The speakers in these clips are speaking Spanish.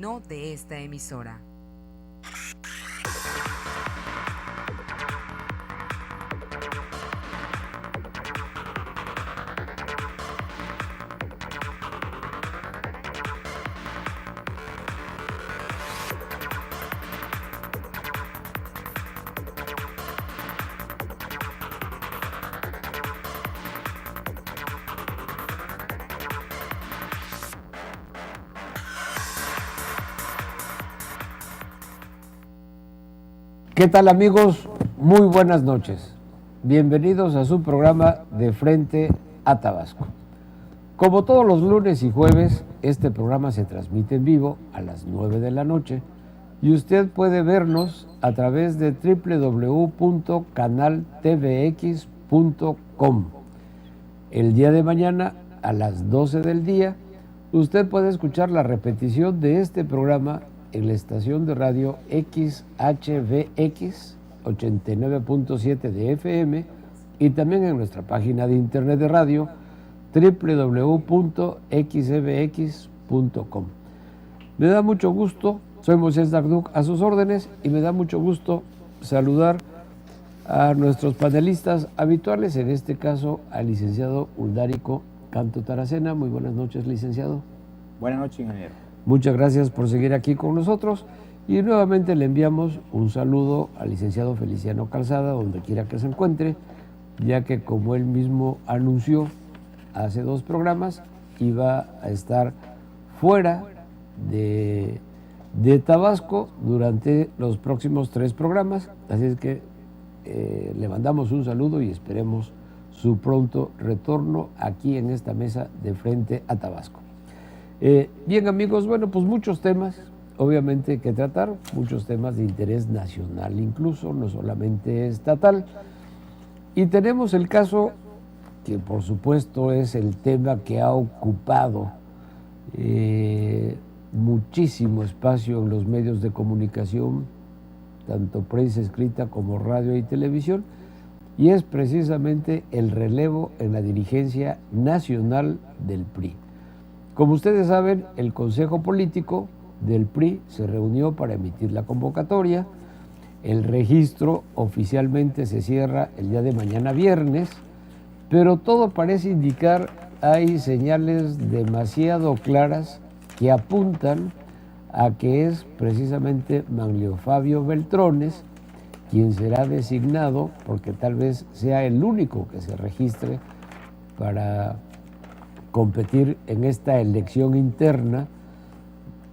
no de esta emisora. ¿Qué tal, amigos? Muy buenas noches. Bienvenidos a su programa De Frente a Tabasco. Como todos los lunes y jueves, este programa se transmite en vivo a las 9 de la noche y usted puede vernos a través de www.canaltvx.com. El día de mañana a las 12 del día, usted puede escuchar la repetición de este programa en la estación de radio XHVX 89.7 de FM y también en nuestra página de internet de radio www.xvx.com. Me da mucho gusto, soy Moisés Dagduc a sus órdenes y me da mucho gusto saludar a nuestros panelistas habituales, en este caso al licenciado Uldarico Canto Taracena. Muy buenas noches, licenciado. Buenas noches, ingeniero. Muchas gracias por seguir aquí con nosotros y nuevamente le enviamos un saludo al licenciado Feliciano Calzada, donde quiera que se encuentre, ya que como él mismo anunció hace 2 programas, iba a estar fuera de Tabasco durante los próximos 3 programas, así es que le mandamos un saludo y esperemos su pronto retorno aquí en esta mesa de Frente a Tabasco. Bien, amigos, bueno, pues muchos temas obviamente que tratar, muchos temas de interés nacional incluso, no solamente estatal, y tenemos el caso que por supuesto es el tema que ha ocupado muchísimo espacio en los medios de comunicación, tanto prensa escrita como radio y televisión, y es precisamente el relevo en la dirigencia nacional del PRI. Como ustedes saben, el Consejo Político del PRI se reunió para emitir la convocatoria. El registro oficialmente se cierra el día de mañana viernes, pero todo parece indicar, hay señales demasiado claras que apuntan a que es precisamente Manlio Fabio Beltrones quien será designado, porque tal vez sea el único que se registre para competir en esta elección interna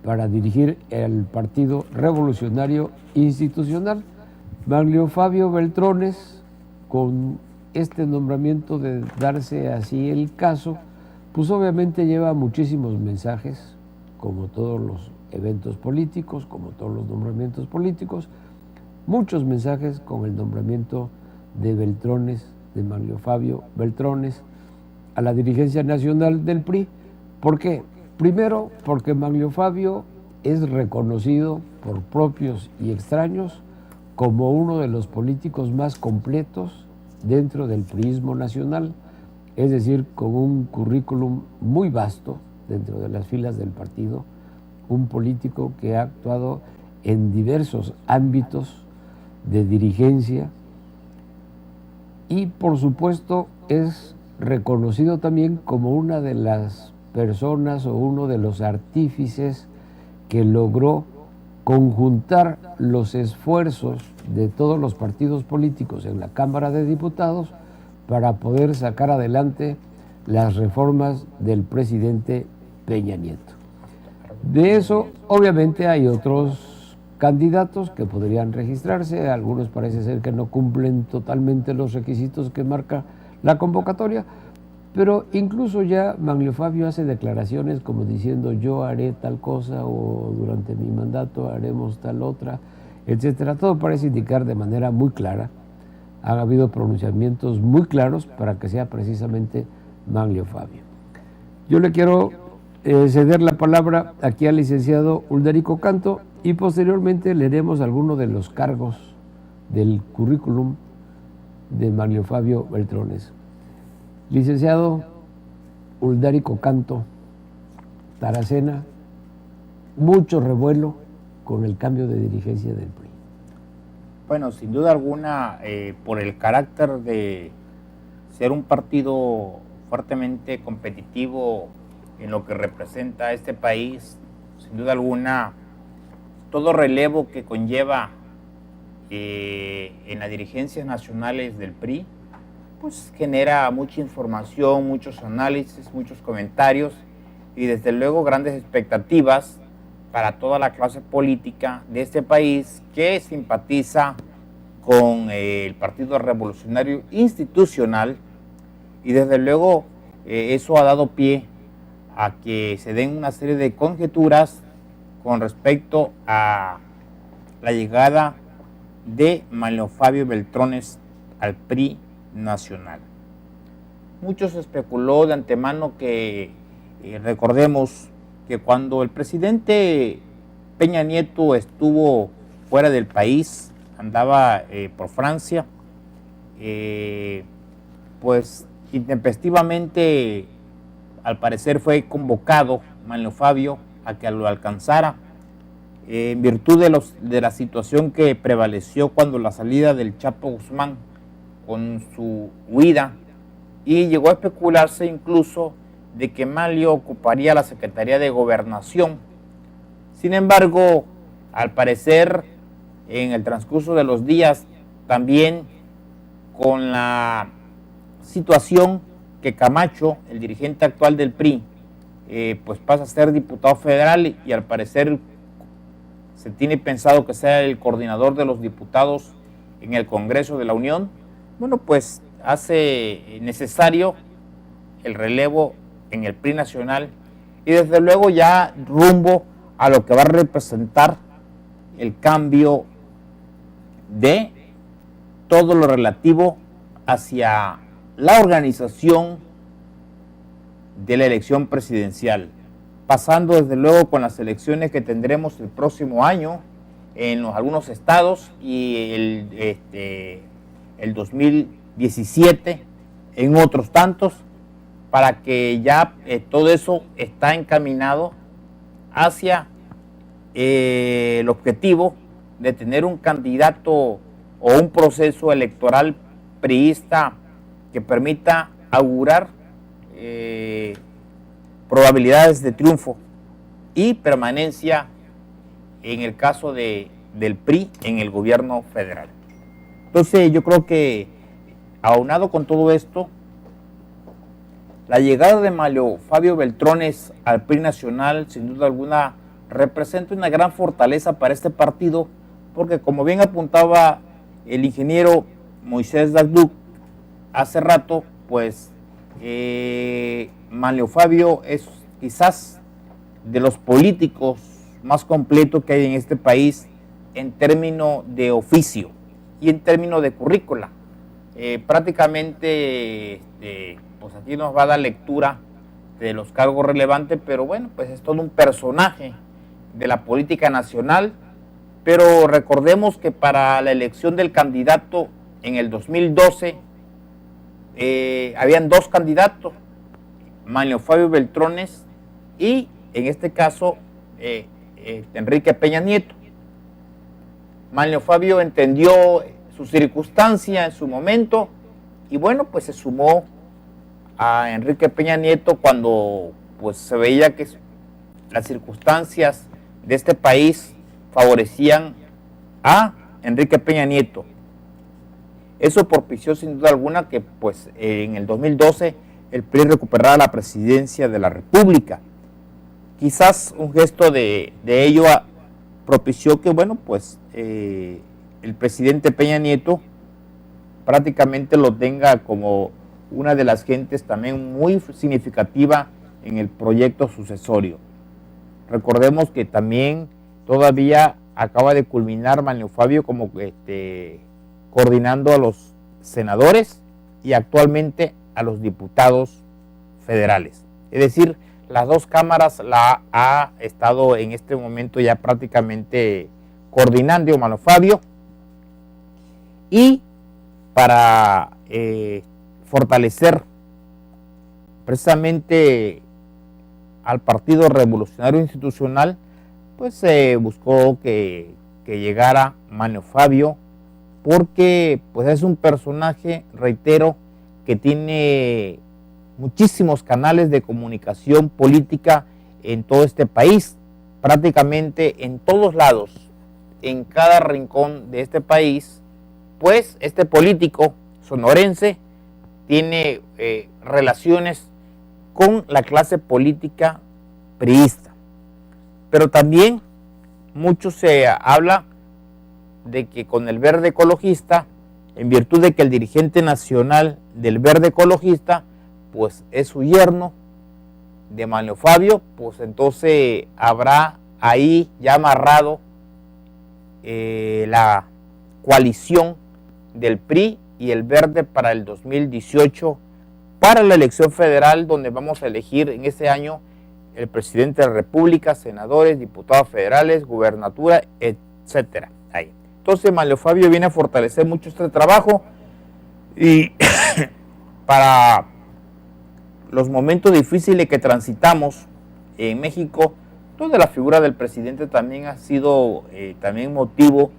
para dirigir el Partido Revolucionario Institucional. Manlio Fabio Beltrones, con este nombramiento de darse así el caso, pues obviamente lleva muchísimos mensajes, como todos los eventos políticos, como todos los nombramientos políticos, muchos mensajes con el nombramiento de Beltrones, de Manlio Fabio Beltrones, a la dirigencia nacional del PRI. ¿Por qué? Primero, porque Manlio Fabio es reconocido por propios y extraños como uno de los políticos más completos dentro del priismo nacional, es decir, con un currículum muy vasto dentro de las filas del partido, un político que ha actuado en diversos ámbitos de dirigencia y, por supuesto, es reconocido también como una de las personas o uno de los artífices que logró conjuntar los esfuerzos de todos los partidos políticos en la Cámara de Diputados para poder sacar adelante las reformas del presidente Peña Nieto. De eso, obviamente, hay otros candidatos que podrían registrarse, algunos parece ser que no cumplen totalmente los requisitos que marca la convocatoria, pero incluso ya Manlio Fabio hace declaraciones como diciendo yo haré tal cosa o durante mi mandato haremos tal otra, etcétera. Todo parece indicar de manera muy clara, han habido pronunciamientos muy claros para que sea precisamente Manlio Fabio. Yo le quiero ceder la palabra aquí al licenciado Uldarico Canto y posteriormente leeremos algunos de los cargos del currículum de Manlio Fabio Beltrones. Licenciado Uldarico Canto Taracena, mucho revuelo con el cambio de dirigencia del PRI. Bueno, sin duda alguna, por el carácter de ser un partido fuertemente competitivo en lo que representa a este país, sin duda alguna, todo relevo que conlleva en las dirigencias nacionales del PRI, pues genera mucha información, muchos análisis, muchos comentarios y desde luego grandes expectativas para toda la clase política de este país que simpatiza con el Partido Revolucionario Institucional, y desde luego eso ha dado pie a que se den una serie de conjeturas con respecto a la llegada de Manlio Fabio Beltrones al PRI nacional. Muchos especuló de antemano que recordemos que cuando el presidente Peña Nieto estuvo fuera del país, andaba por Francia, pues intempestivamente al parecer fue convocado Manlio Fabio a que lo alcanzara en virtud de la situación que prevaleció cuando la salida del Chapo Guzmán con su huida, y llegó a especularse incluso de que Manlio ocuparía la Secretaría de Gobernación. Sin embargo, al parecer, en el transcurso de los días, también con la situación que Camacho, el dirigente actual del PRI, pues pasa a ser diputado federal y al parecer se tiene pensado que sea el coordinador de los diputados en el Congreso de la Unión, bueno, pues hace necesario el relevo en el PRI nacional y desde luego ya rumbo a lo que va a representar el cambio de todo lo relativo hacia la organización de la elección presidencial, pasando desde luego con las elecciones que tendremos el próximo año en algunos estados y el 2017 en otros tantos, para que ya todo eso está encaminado hacia el objetivo de tener un candidato o un proceso electoral priista que permita augurar probabilidades de triunfo y permanencia en el caso del PRI en el gobierno federal. Entonces yo creo que aunado con todo esto, la llegada de Manlio Fabio Beltrones al PRI nacional sin duda alguna representa una gran fortaleza para este partido, porque como bien apuntaba el ingeniero Moisés Dagduc hace rato, pues Manlio Fabio es quizás de los políticos más completos que hay en este país en términos de oficio y en términos de currícula. Prácticamente pues aquí nos va a dar lectura de los cargos relevantes, pero bueno, pues es todo un personaje de la política nacional. Pero recordemos que para la elección del candidato en el 2012 habían dos candidatos, Manlio Fabio Beltrones y en este caso Enrique Peña Nieto. Manlio Fabio entendió su circunstancia en su momento y bueno, pues se sumó a Enrique Peña Nieto cuando pues se veía que las circunstancias de este país favorecían a Enrique Peña Nieto. Eso propició sin duda alguna que pues en el 2012 el PRI recuperara la presidencia de la República. Quizás un gesto de ello propició que bueno pues el presidente Peña Nieto prácticamente lo tenga como una de las gentes también muy significativa en el proyecto sucesorio. Recordemos que también todavía acaba de culminar Manlio Fabio como coordinando a los senadores y actualmente a los diputados federales. Es decir, las dos cámaras la ha estado en este momento ya prácticamente coordinando Manlio Fabio, y para fortalecer precisamente al Partido Revolucionario Institucional, pues se buscó que llegara Manlio Fabio, porque pues es un personaje, reitero, que tiene muchísimos canales de comunicación política en todo este país, prácticamente en todos lados, en cada rincón de este país, pues este político sonorense tiene relaciones con la clase política priista. Pero también mucho se habla de que con el Verde Ecologista, en virtud de que el dirigente nacional del Verde Ecologista, pues es su yerno de Manlio Fabio, pues entonces habrá ahí ya amarrado la coalición del PRI y el Verde para el 2018, para la elección federal, donde vamos a elegir en ese año el presidente de la República, senadores, diputados federales, gubernatura, etcétera. Ahí. Entonces Manlio Fabio viene a fortalecer mucho este trabajo y para los momentos difíciles que transitamos en México, donde la figura del presidente también ha sido también motivo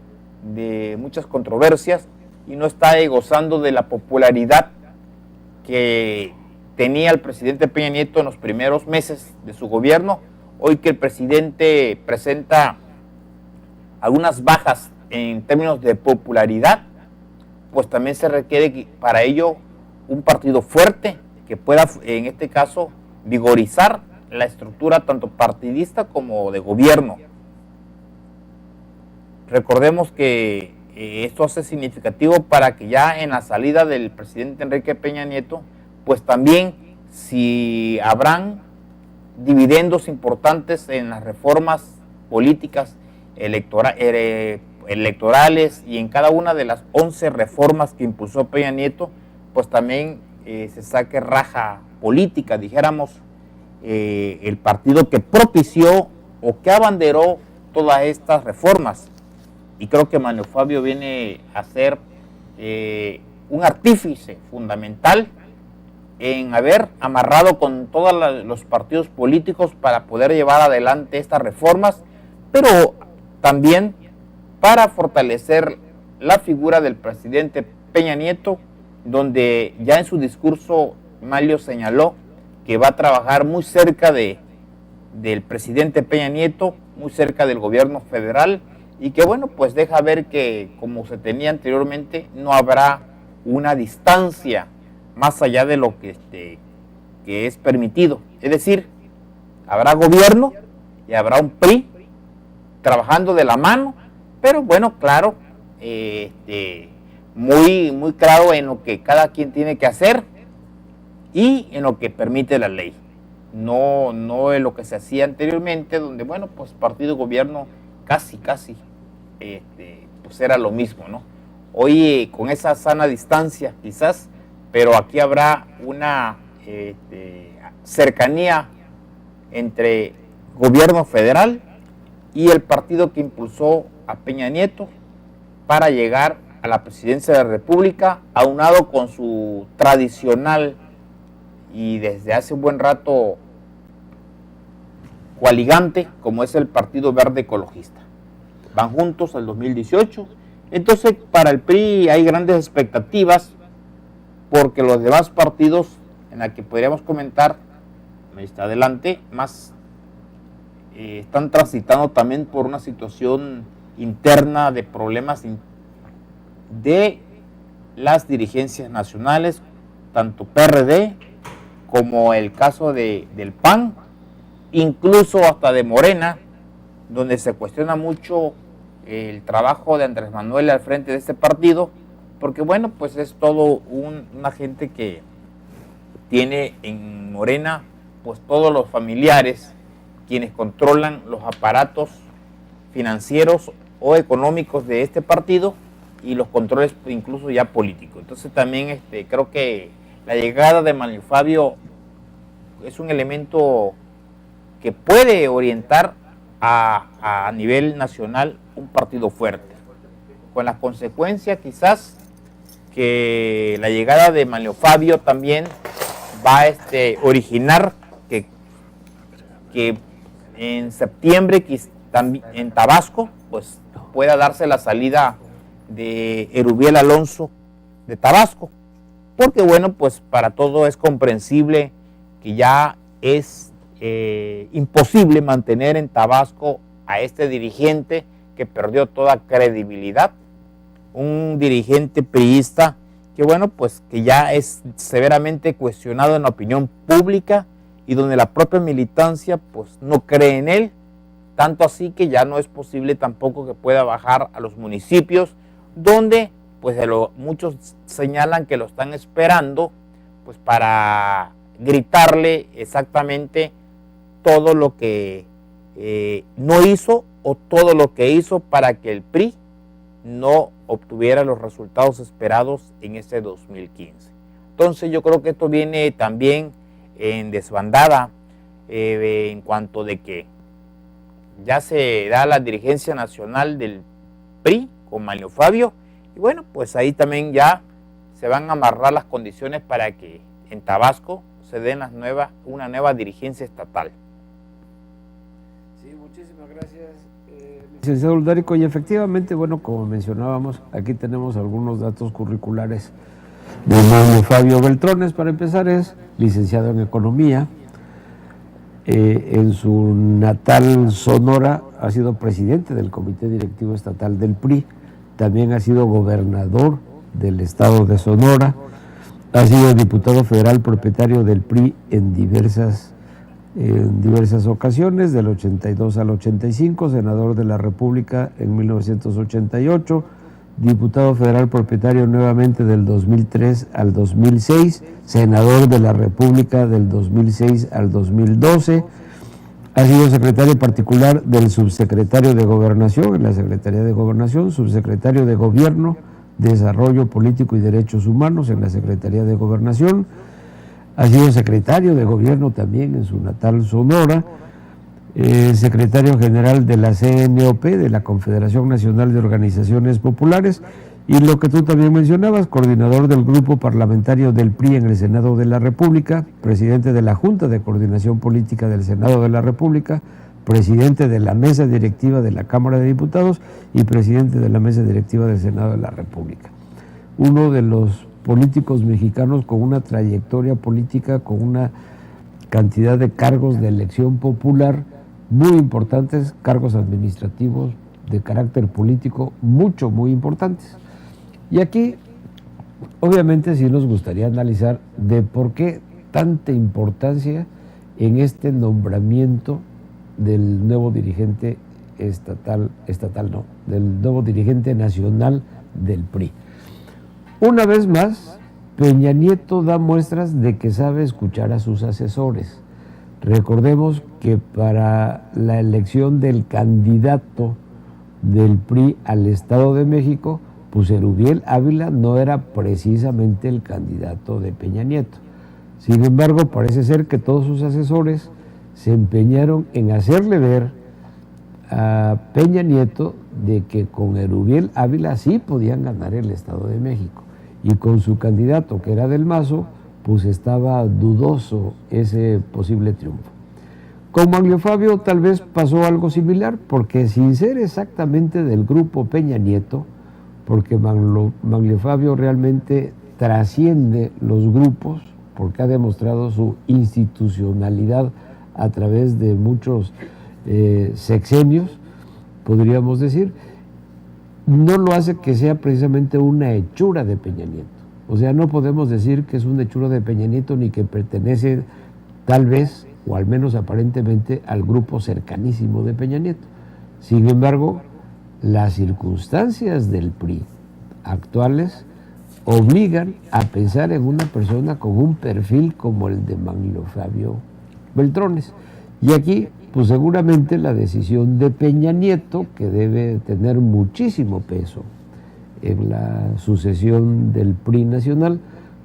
de muchas controversias y no está gozando de la popularidad que tenía el presidente Peña Nieto en los primeros meses de su gobierno. Hoy que el presidente presenta algunas bajas en términos de popularidad, pues también se requiere para ello un partido fuerte que pueda, en este caso, vigorizar la estructura tanto partidista como de gobierno. Recordemos que esto hace significativo para que ya en la salida del presidente Enrique Peña Nieto, pues también si habrán dividendos importantes en las reformas políticas electorales y en cada una de las 11 reformas que impulsó Peña Nieto, pues también se saque raja política, dijéramos, el partido que propició o que abanderó todas estas reformas. Y creo que Manlio Fabio viene a ser un artífice fundamental en haber amarrado con todos los partidos políticos para poder llevar adelante estas reformas, pero también para fortalecer la figura del presidente Peña Nieto, donde ya en su discurso Manlio señaló que va a trabajar muy cerca del presidente Peña Nieto, muy cerca del gobierno federal, y que bueno, pues deja ver que como se tenía anteriormente, no habrá una distancia más allá de lo que es permitido. Es decir, habrá gobierno y habrá un PRI trabajando de la mano, pero bueno, claro, muy claro en lo que cada quien tiene que hacer y en lo que permite la ley. No en lo que se hacía anteriormente, donde bueno, pues partido y gobierno casi, pues era lo mismo, ¿no? Hoy con esa sana distancia quizás, pero aquí habrá una cercanía entre gobierno federal y el partido que impulsó a Peña Nieto para llegar a la presidencia de la República, aunado con su tradicional y desde hace un buen rato coaligante, como es el Partido Verde Ecologista. Van juntos al 2018. Entonces, para el PRI hay grandes expectativas, porque los demás partidos, en la que podríamos comentar, está adelante, más están transitando también por una situación interna de problemas de las dirigencias nacionales, tanto PRD como el caso del PAN, incluso hasta de Morena, donde se cuestiona mucho el trabajo de Andrés Manuel al frente de este partido, porque bueno, pues es todo una gente que tiene en Morena pues todos los familiares quienes controlan los aparatos financieros o económicos de este partido y los controles incluso ya políticos. Entonces también creo que la llegada de Manlio Fabio es un elemento que puede orientar a nivel nacional un partido fuerte, con la consecuencia quizás que la llegada de Manlio Fabio también va a originar que en septiembre también en Tabasco, pues pueda darse la salida de Erubiel Alonso de Tabasco, porque bueno, pues para todo es comprensible que ya es imposible mantener en Tabasco a este dirigente que perdió toda credibilidad, un dirigente priista que bueno, pues que ya es severamente cuestionado en la opinión pública y donde la propia militancia pues no cree en él, tanto así que ya no es posible tampoco que pueda bajar a los municipios donde pues muchos señalan que lo están esperando pues para gritarle exactamente todo lo que no hizo o todo lo que hizo para que el PRI no obtuviera los resultados esperados en este 2015. Entonces yo creo que esto viene también en desbandada en cuanto de que ya se da la dirigencia nacional del PRI con Manlio Fabio y bueno, pues ahí también ya se van a amarrar las condiciones para que en Tabasco se den una nueva dirigencia estatal. Sí, muchísimas gracias, licenciado Uldarico. Y efectivamente, bueno, como mencionábamos, aquí tenemos algunos datos curriculares de Manlio Fabio Beltrones. Para empezar, es licenciado en Economía. En su natal Sonora ha sido presidente del Comité Directivo Estatal del PRI, también ha sido gobernador del estado de Sonora, ha sido diputado federal propietario del PRI en diversas ocasiones, del 82 al 85, senador de la República en 1988, diputado federal propietario nuevamente del 2003 al 2006, senador de la República del 2006 al 2012, ha sido secretario particular del subsecretario de Gobernación en la Secretaría de Gobernación, subsecretario de Gobierno, Desarrollo Político y Derechos Humanos en la Secretaría de Gobernación, ha sido secretario de Gobierno también en su natal Sonora, secretario general de la CNOP, de la Confederación Nacional de Organizaciones Populares, y lo que tú también mencionabas, coordinador del grupo parlamentario del PRI en el Senado de la República, presidente de la Junta de Coordinación Política del Senado de la República, presidente de la mesa directiva de la Cámara de Diputados y presidente de la mesa directiva del Senado de la República. Uno de los políticos mexicanos con una trayectoria política, con una cantidad de cargos de elección popular muy importantes, cargos administrativos de carácter político muy importantes. Y aquí, obviamente, sí nos gustaría analizar de por qué tanta importancia en este nombramiento del nuevo dirigente del nuevo dirigente nacional del PRI. Una vez más, Peña Nieto da muestras de que sabe escuchar a sus asesores. Recordemos que para la elección del candidato del PRI al Estado de México, pues Erubiel Ávila no era precisamente el candidato de Peña Nieto. Sin embargo, parece ser que todos sus asesores se empeñaron en hacerle ver a Peña Nieto de que con Erubiel Ávila sí podían ganar el Estado de México y con su candidato, que era Del Mazo, pues estaba dudoso ese posible triunfo. Con Manlio Fabio tal vez pasó algo similar, porque sin ser exactamente del grupo Peña Nieto, porque Manlio Fabio realmente trasciende los grupos, porque ha demostrado su institucionalidad a través de muchos sexenios, podríamos decir, no lo hace que sea precisamente una hechura de Peña Nieto. O sea, no podemos decir que es una hechura de Peña Nieto ni que pertenece tal vez, o al menos aparentemente, al grupo cercanísimo de Peña Nieto. Sin embargo, las circunstancias del PRI actuales obligan a pensar en una persona con un perfil como el de Manlio Fabio Beltrones. Y aquí, pues seguramente la decisión de Peña Nieto, que debe tener muchísimo peso en la sucesión del PRI nacional,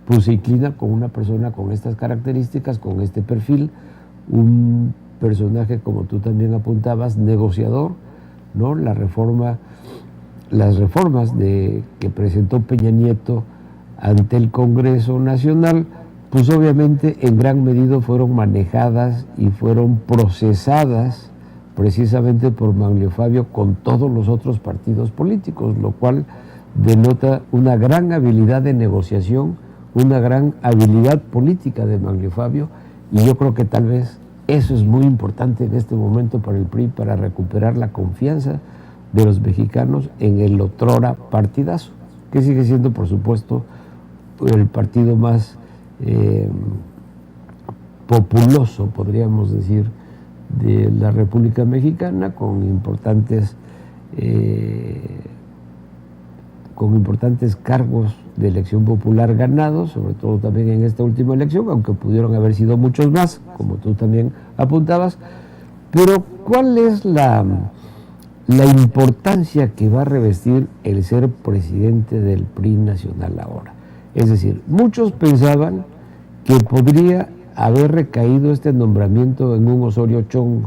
pues se inclina con una persona con estas características, con este perfil, un personaje, como tú también apuntabas, negociador, ¿no? Las reformas que presentó Peña Nieto ante el Congreso Nacional, pues obviamente en gran medida fueron manejadas y fueron procesadas precisamente por Manlio Fabio con todos los otros partidos políticos, lo cual denota una gran habilidad de negociación, una gran habilidad política de Manlio Fabio, y yo creo que tal vez eso es muy importante en este momento para el PRI, para recuperar la confianza de los mexicanos en el otrora partidazo, que sigue siendo, por supuesto, el partido más populoso, podríamos decir, de la República Mexicana, con importantes cargos de elección popular ganados, sobre todo también en esta última elección, aunque pudieron haber sido muchos más, como tú también apuntabas. Pero ¿cuál es la importancia que va a revestir el ser presidente del PRI nacional ahora? Es decir, muchos pensaban que podría haber recaído este nombramiento en un Osorio Chong,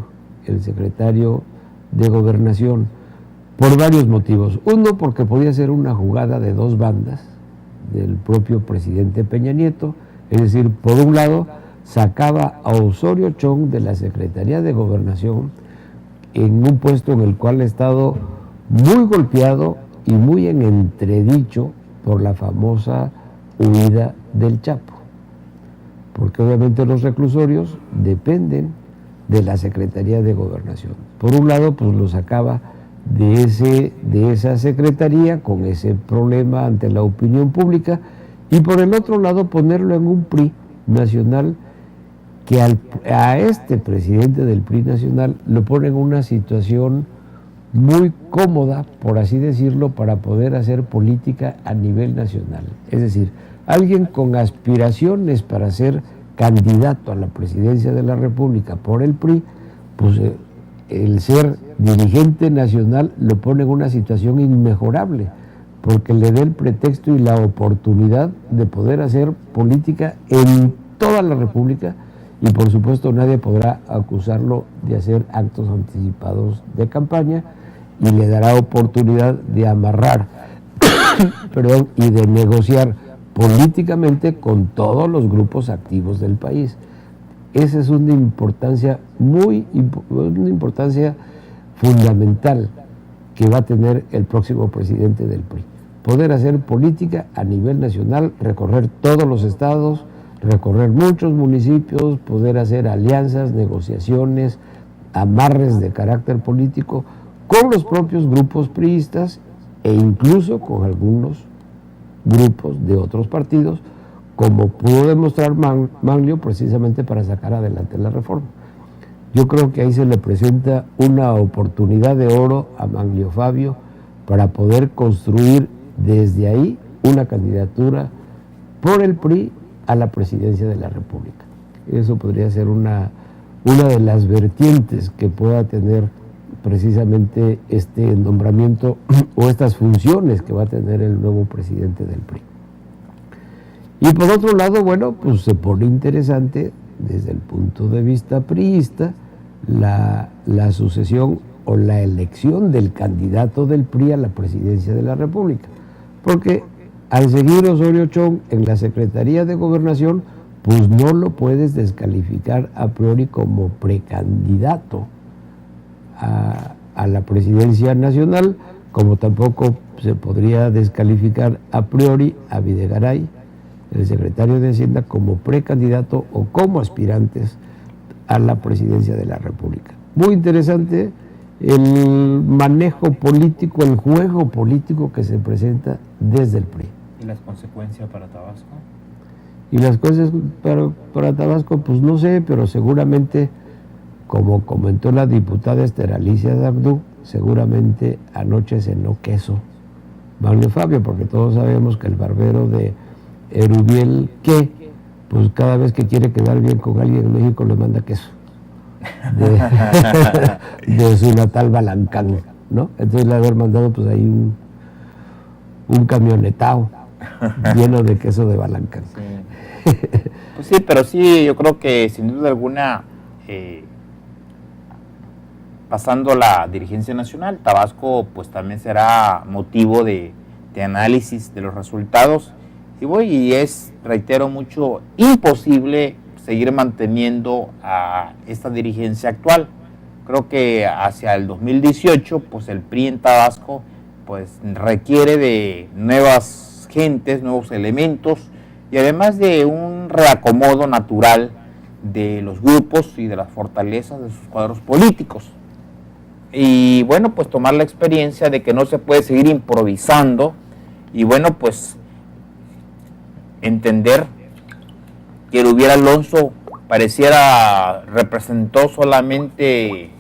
el secretario de Gobernación, por varios motivos. Uno, porque podía ser una jugada de dos bandas del propio presidente Peña Nieto, es decir, por un lado, sacaba a Osorio Chong de la Secretaría de Gobernación en un puesto en el cual ha estado muy golpeado y muy en entredicho por la famosa huida del Chapo, porque obviamente los reclusorios dependen de la Secretaría de Gobernación. Por un lado, pues lo sacaba de esa secretaría con ese problema ante la opinión pública, y por el otro lado ponerlo en un PRI nacional que a este presidente del PRI nacional lo pone en una situación muy cómoda, por así decirlo, para poder hacer política a nivel nacional. Es decir, alguien con aspiraciones para ser candidato a la presidencia de la República por el PRI, pues el ser dirigente nacional lo pone en una situación inmejorable, porque le da el pretexto y la oportunidad de poder hacer política en toda la República, y por supuesto nadie podrá acusarlo de hacer actos anticipados de campaña, y le dará oportunidad de amarrar y de negociar políticamente con todos los grupos activos del país. Esa es una importancia fundamental que va a tener el próximo presidente del PRI. Poder hacer política a nivel nacional, recorrer todos los estados, recorrer muchos municipios, poder hacer alianzas, negociaciones, amarres de carácter político con los propios grupos priistas e incluso con algunos grupos de otros partidos, como pudo demostrar Manlio precisamente para sacar adelante la reforma. Yo creo que ahí se le presenta una oportunidad de oro a Manlio Fabio para poder construir desde ahí una candidatura por el PRI a la presidencia de la República. Eso podría ser una de las vertientes que pueda tener precisamente este nombramiento o estas funciones que va a tener el nuevo presidente del PRI. Y por otro lado, bueno, pues se pone interesante desde el punto de vista priista la sucesión o la elección del candidato del PRI a la presidencia de la República, porque al seguir Osorio Chong en la Secretaría de Gobernación, pues no lo puedes descalificar a priori como precandidato a la presidencia nacional, como tampoco se podría descalificar a priori a Videgaray, el secretario de Hacienda, como precandidato o como aspirantes a la presidencia de la República. Muy interesante el manejo político, el juego político que se presenta desde el PRI. ¿Y las consecuencias para Tabasco? Y las cosas para Tabasco, pues no sé, pero seguramente, como comentó la diputada Esther Alicia Dabdú, seguramente anoche cenó queso Manlio Fabio, porque todos sabemos que el barbero de Erubiel, pues cada vez que quiere quedar bien con alguien en México le manda queso de su natal Balancán, ¿no? Entonces le haber mandado pues ahí un camionetao lleno de queso de Balancán. Sí. Pues sí, pero sí, yo creo que sin duda alguna, pasando la dirigencia nacional, Tabasco pues también será motivo de análisis de los resultados, y es, reitero mucho, imposible seguir manteniendo a esta dirigencia actual. creo que hacia el 2018, pues el PRI en Tabasco pues requiere de nuevas gentes, nuevos elementos y además de un reacomodo natural de los grupos y de las fortalezas de sus cuadros políticos. Y bueno, pues tomar la experiencia de que no se puede seguir improvisando y bueno, pues entender que Erubiel Alonso representó solamente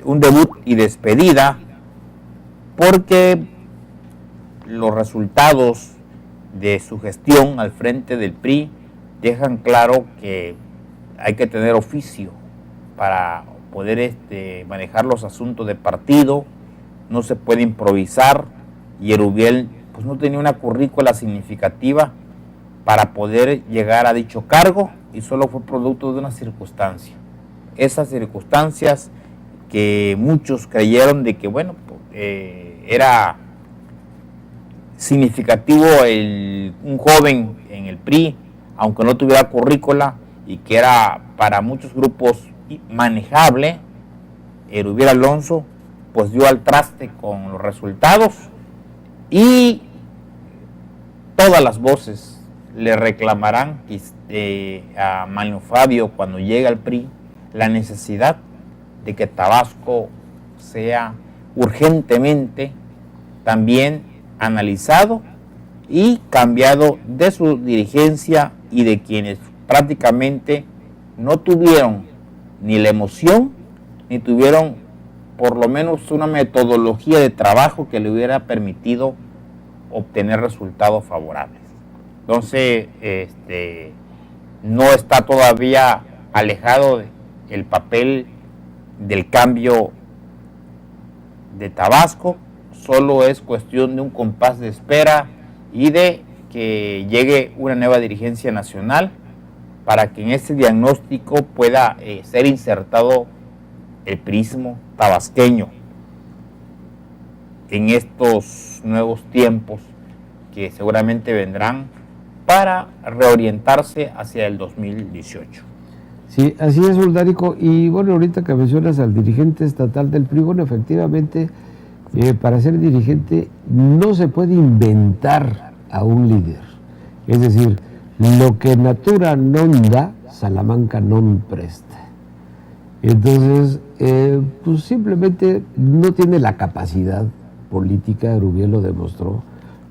un debut y despedida, porque los resultados de su gestión al frente del PRI dejan claro que hay que tener oficio para poder manejar los asuntos de partido, no se puede improvisar, y Erubiel pues no tenía una currícula significativa para poder llegar a dicho cargo y solo fue producto de una circunstancia. Esas circunstancias que muchos creyeron de que bueno, era significativo un joven en el PRI, aunque no tuviera currícula y que era para muchos grupos manejable. Erubiel Alonso pues dio al traste con los resultados y todas las voces le reclamarán a Manlio Fabio cuando llegue al PRI la necesidad de que Tabasco sea urgentemente también analizado y cambiado de su dirigencia y de quienes prácticamente no tuvieron ni la emoción ni tuvieron por lo menos una metodología de trabajo que le hubiera permitido obtener resultados favorables. Entonces, no está todavía alejado el papel del cambio de Tabasco, solo es cuestión de un compás de espera y de que llegue una nueva dirigencia nacional para que en este diagnóstico pueda ser insertado el prismo tabasqueño en estos nuevos tiempos que seguramente vendrán para reorientarse hacia el 2018. Sí, así es, Uldárico. Y bueno, ahorita que mencionas al dirigente estatal del PRI, bueno, efectivamente, para ser dirigente no se puede inventar a un líder. Es decir, lo que natura non da, Salamanca non presta. Entonces, pues simplemente no tiene la capacidad política, Erubiel lo demostró,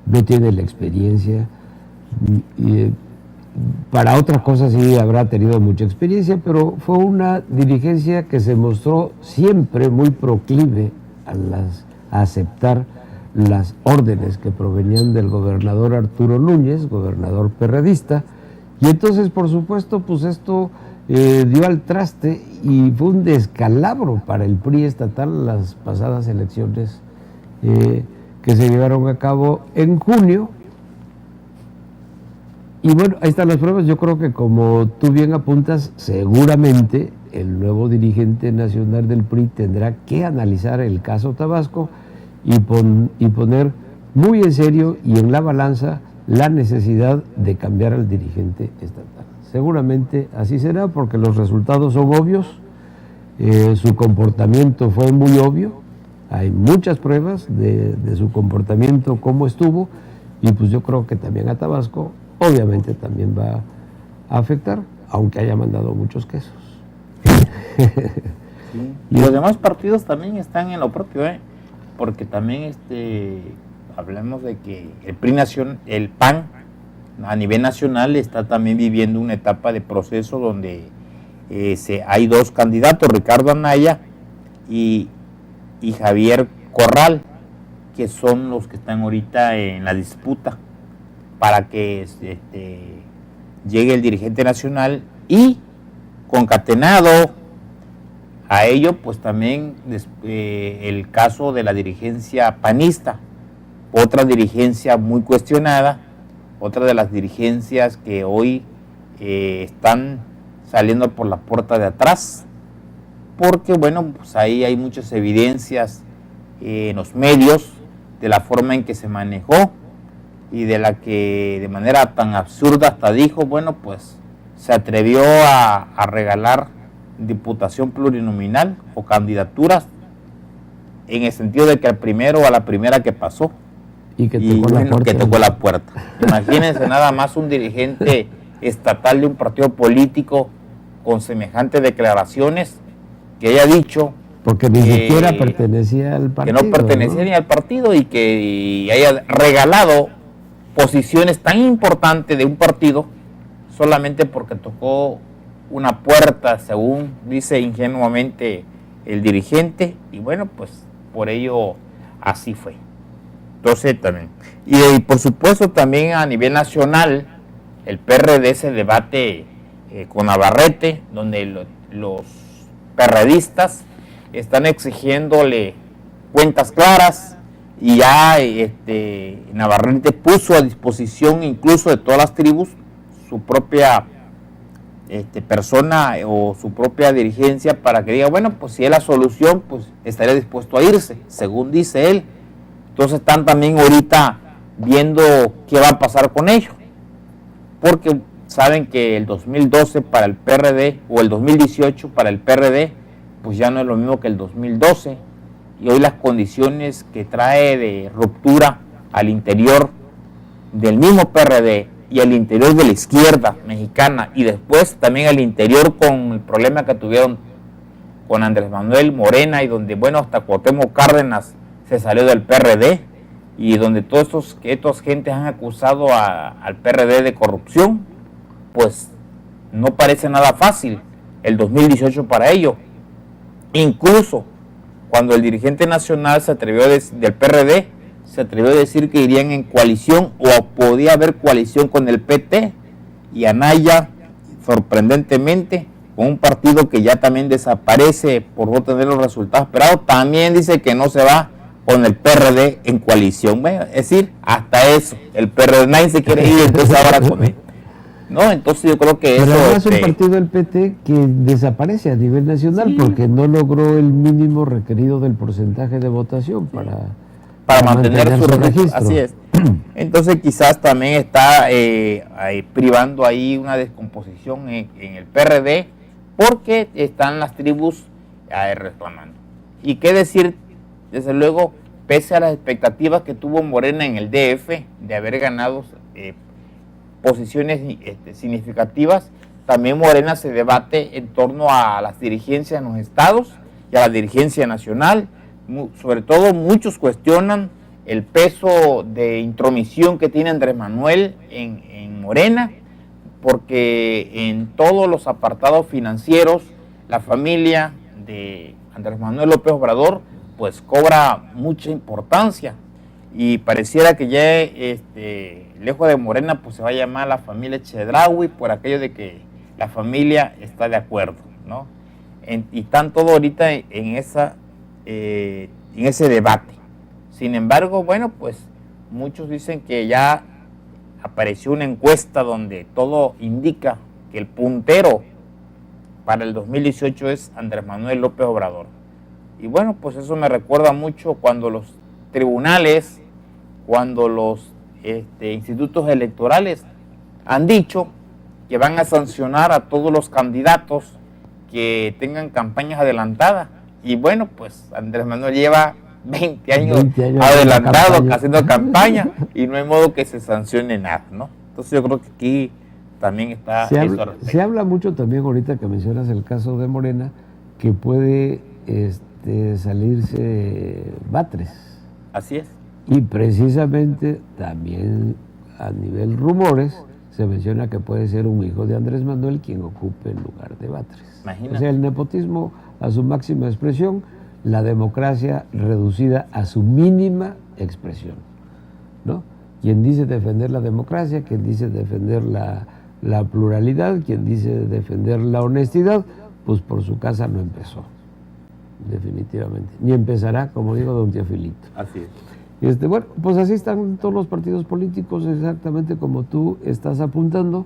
no tiene la experiencia. Para otras cosas sí habrá tenido mucha experiencia, pero fue una dirigencia que se mostró siempre muy proclive a aceptar las órdenes que provenían del gobernador Arturo Núñez, gobernador perredista, y entonces por supuesto pues esto dio al traste y fue un descalabro para el PRI estatal las pasadas elecciones que se llevaron a cabo en junio. Y bueno, ahí están las pruebas. Yo creo que como tú bien apuntas, seguramente el nuevo dirigente nacional del PRI tendrá que analizar el caso Tabasco y poner muy en serio y en la balanza la necesidad de cambiar al dirigente estatal. Seguramente así será porque los resultados son obvios, su comportamiento fue muy obvio, hay muchas pruebas de su comportamiento, cómo estuvo, y pues yo creo que también a Tabasco obviamente también va a afectar, aunque haya mandado muchos quesos. Sí. Y los demás partidos también están en lo propio, porque también hablamos de que el PRI el PAN a nivel nacional está también viviendo una etapa de proceso donde hay dos candidatos, Ricardo Anaya y Javier Corral, que son los que están ahorita en la disputa para que llegue el dirigente nacional, y concatenado a ello pues también el caso de la dirigencia panista, otra dirigencia muy cuestionada, otra de las dirigencias que hoy están saliendo por la puerta de atrás, porque bueno, pues ahí hay muchas evidencias en los medios de la forma en que se manejó y de la que de manera tan absurda hasta dijo, bueno, pues se atrevió a regalar diputación plurinominal o candidaturas, en el sentido de que al primero o a la primera que pasó. Y que tocó la puerta. Imagínense nada más un dirigente estatal de un partido político con semejantes declaraciones que haya dicho. Porque ni siquiera pertenecía al partido. Que no pertenecía ni al partido y que haya regalado posiciones tan importantes de un partido solamente porque tocó una puerta, según dice ingenuamente el dirigente, y bueno, pues por ello así fue. Entonces también, y por supuesto también a nivel nacional, el PRD se debate con Navarrete, donde los perredistas están exigiéndole cuentas claras, y ya Navarrete puso a disposición incluso de todas las tribus su propia persona o su propia dirigencia para que diga, bueno, pues si es la solución, pues estaría dispuesto a irse, según dice él. Entonces están también ahorita viendo qué va a pasar con ellos, porque saben que el 2012 para el PRD o el 2018 para el PRD, pues ya no es lo mismo que el 2012, y hoy las condiciones que trae de ruptura al interior del mismo PRD y al interior de la izquierda mexicana, y después también al interior con el problema que tuvieron con Andrés Manuel, Morena, y donde, bueno, hasta Cuauhtémoc Cárdenas se salió del PRD, y donde todos estas gentes han acusado al PRD de corrupción, pues no parece nada fácil el 2018 para ello. Incluso cuando el dirigente nacional se atrevió del PRD, se atrevió a decir que irían en coalición o podía haber coalición con el PT, y Anaya, sorprendentemente, con un partido que ya también desaparece por no tener los resultados esperados, también dice que no se va con el PRD en coalición. Bueno, es decir, hasta eso, el PRD, nadie se quiere ir, entonces ahora con él. No, entonces yo creo que pero eso... Pero además un partido del PT que desaparece a nivel nacional, sí, porque no logró el mínimo requerido del porcentaje de votación para mantener su registro. Así es. Entonces quizás también está privando ahí una descomposición en el PRD, porque están las tribus reclamando. Y qué decir, desde luego, pese a las expectativas que tuvo Morena en el DF de haber ganado posiciones significativas, también Morena se debate en torno a las dirigencias en los estados y a la dirigencia nacional. Sobre todo muchos cuestionan el peso de intromisión que tiene Andrés Manuel en Morena, porque en todos los apartados financieros la familia de Andrés Manuel López Obrador pues cobra mucha importancia, y pareciera que ya lejos de Morena pues se va a llamar la familia Chedraui, por aquello de que la familia está de acuerdo, ¿no? Y están todos ahorita en ese debate. Sin embargo, bueno, pues muchos dicen que ya apareció una encuesta donde todo indica que el puntero para el 2018 es Andrés Manuel López Obrador. Y bueno, pues eso me recuerda mucho cuando los tribunales, cuando los institutos electorales han dicho que van a sancionar a todos los candidatos que tengan campañas adelantadas. Y bueno, pues Andrés Manuel lleva 20 años adelantado haciendo campaña, y no hay modo que se sancione nada, ¿no? Entonces yo creo que aquí también está... Se habla mucho también, ahorita que mencionas el caso de Morena, que puede salirse Batres. Así es. Y precisamente también a nivel rumores se menciona que puede ser un hijo de Andrés Manuel quien ocupe el lugar de Batres. Imagínate. O sea, el nepotismo a su máxima expresión, la democracia reducida a su mínima expresión, ¿no? Quien dice defender la democracia, quien dice defender la pluralidad, quien dice defender la honestidad, pues por su casa no empezó, definitivamente. Ni empezará, como digo, don Teofilito. Así es. Bueno, pues así están todos los partidos políticos, exactamente como tú estás apuntando.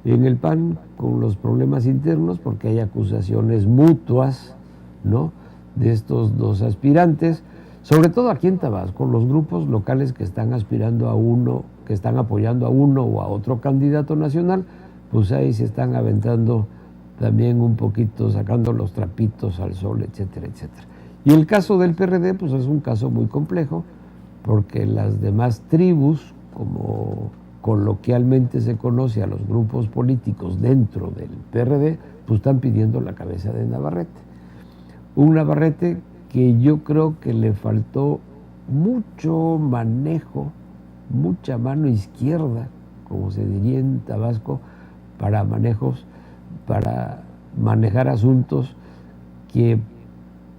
En el PAN, con los problemas internos, porque hay acusaciones mutuas, ¿no?, de estos dos aspirantes, sobre todo aquí en Tabasco, los grupos locales que están aspirando a uno, que están apoyando a uno o a otro candidato nacional, pues ahí se están aventando también un poquito sacando los trapitos al sol, etcétera, etcétera. Y el caso del PRD, pues es un caso muy complejo, porque las demás tribus, como coloquialmente se conoce a los grupos políticos dentro del PRD, pues están pidiendo la cabeza de Navarrete. Un Navarrete que yo creo que le faltó mucho manejo, mucha mano izquierda, como se diría en Tabasco, para manejar asuntos que